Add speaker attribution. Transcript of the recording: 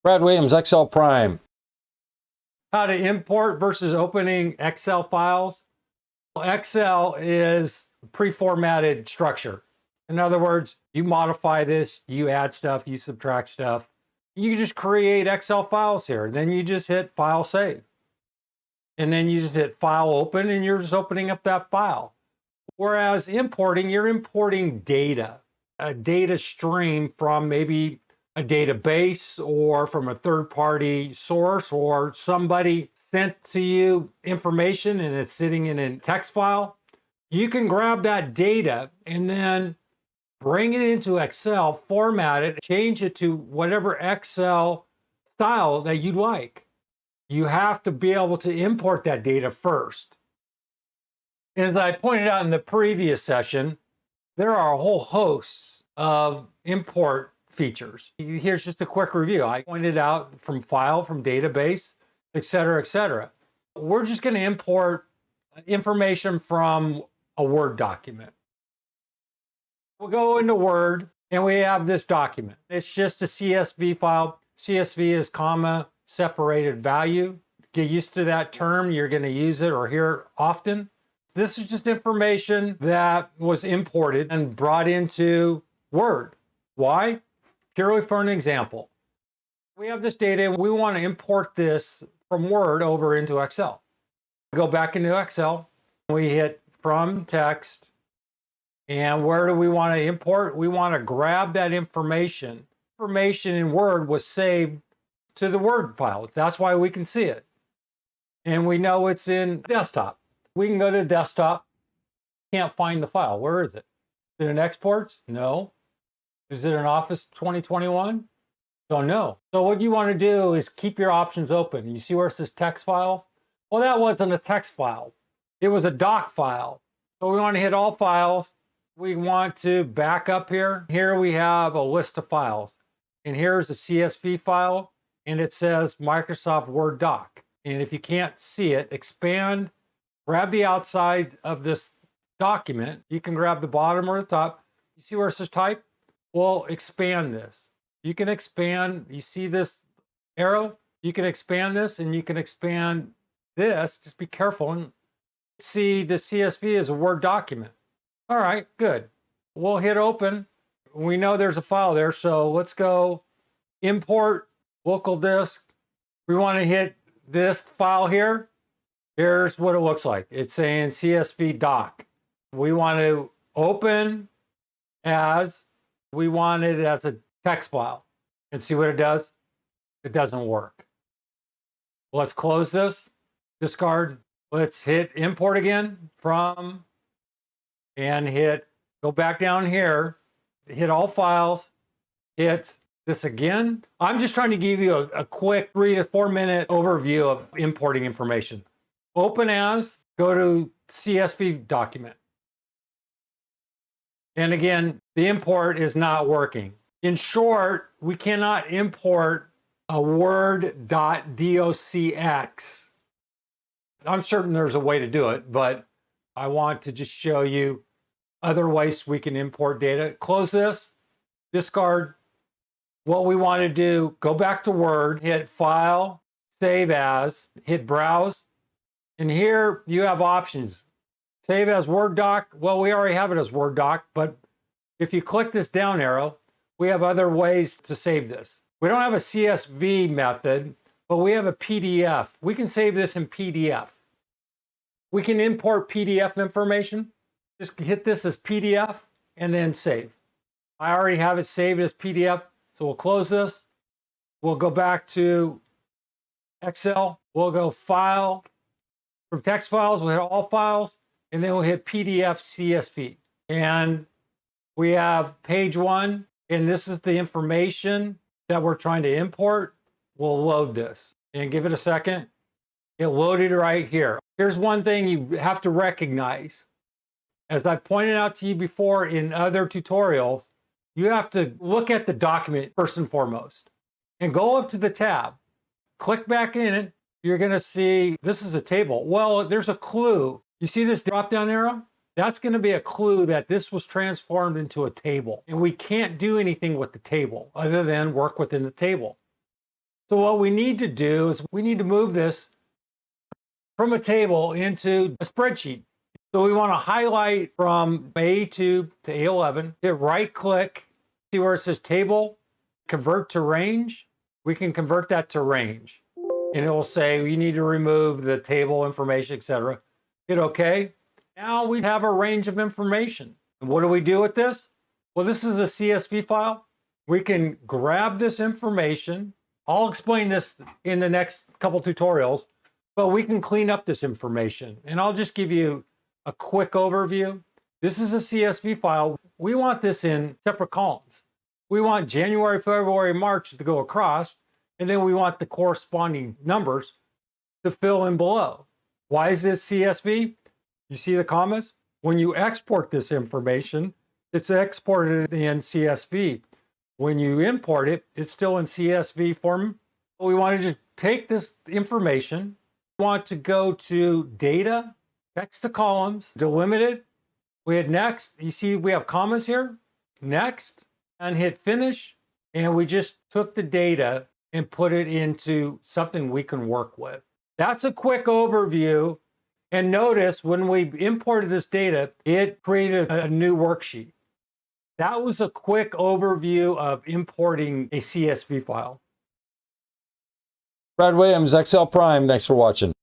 Speaker 1: Brad Williams, Excel Prime.
Speaker 2: How to import versus opening Excel files. Excel is pre-formatted structure. In other words, you modify this, you add stuff, you subtract stuff. You just create Excel files here. Then you just hit File Save. And then you just hit File Open, and you're just opening up that file. Whereas importing, you're importing data, a data stream from maybe a database or from a third-party source, or somebody sent to you information and it's sitting in a text file. You can grab that data and then bring it into Excel, format it, change it to whatever Excel style that you'd like. You have to be able to import that data first. As I pointed out in the previous session, there are a whole host of import features. Here's just a quick review. I pointed out from file, from database, et cetera, et cetera. We're just going to import information from a Word document. We'll go into Word and we have this document. It's just a CSV file. CSV is comma separated value. Get used to that term. You're going to use it or hear it often. This is just information that was imported and brought into Word. Why? Purely for an example. We have this data and we want to import this from Word over into Excel. Go back into Excel. We hit From Text. And where do we want to import? We want to grab that information. Information in Word was saved to the Word file. That's why we can see it. And we know it's in desktop. We can go to desktop. Can't find the file. Where is it? Is it in exports? No. Is it in Office 2021? Don't know. So what you want to do is keep your options open. You see where it says text files? Well, that wasn't a text file. It was a doc file. So we want to hit all files. We want to back up here. Here we have a list of files. And here's a CSV file. And it says Microsoft Word doc. And if you can't see it, expand. Grab the outside of this document. You can grab the bottom or the top. You see where it says type? Well, expand this. You can expand. You see this arrow? You can expand this and you can expand this. Just be careful and see the CSV is a Word document. All right, good. We'll hit open. We know there's a file there, so let's go import local disk. We want to hit this file here. Here's what it looks like. It's saying CSV doc. We want to open as, we want it as a text file. And see what it does? It doesn't work. Let's close this, discard. Let's hit import again from, and hit, go back down here, hit all files, hit this again. I'm just trying to give you a quick 3 to 4 minute overview of importing information. Open as, go to CSV document. And again, the import is not working. In short, we cannot import a word.docx. I'm certain there's a way to do it, but I want to just show you other ways we can import data. Close this, discard. What we want to do, go back to Word, hit File, Save As, hit Browse. And here you have options. Save as Word doc. Well, we already have it as Word doc, but if you click this down arrow, we have other ways to save this. We don't have a CSV method, but we have a PDF. We can save this in PDF. We can import PDF information. Just hit this as PDF and then save. I already have it saved as PDF, so we'll close this. We'll go back to Excel. We'll go File. From text files, we'll hit all files, and then we'll hit PDF CSV. And we have page 1, and this is the information that we're trying to import. We'll load this and give it a second. It loaded right here. Here's one thing you have to recognize. As I pointed out to you before in other tutorials, you have to look at the document first and foremost and go up to the tab, click back in it. You're going to see this is a table. Well, there's a clue. You see this drop down arrow? That's going to be a clue that this was transformed into a table. And we can't do anything with the table other than work within the table. So what we need to do is we need to move this from a table into a spreadsheet. So we want to highlight from A2 to A11, hit right click, see where it says table, convert to range. We can convert that to range. And it will say you need to remove the table information, etc. Hit OK. Now we have a range of information. And what do we do with this? Well, this is a CSV file. We can grab this information. I'll explain this in the next couple tutorials, but we can clean up this information. And I'll just give you a quick overview. This is a CSV file. We want this in separate columns. We want January, February, March to go across, and then we want the corresponding numbers to fill in below. Why is this CSV? You see the commas? When you export this information, it's exported in CSV. When you import it, it's still in CSV form. We want to just take this information, want to go to data, text to columns, delimit it. We hit next. You see we have commas here. Next, and hit finish. And we just took the data and put it into something we can work with. That's a quick overview. And notice when we imported this data, it created a new worksheet. That was a quick overview of importing a CSV file.
Speaker 1: Brad Williams, Excel Prime. Thanks for watching.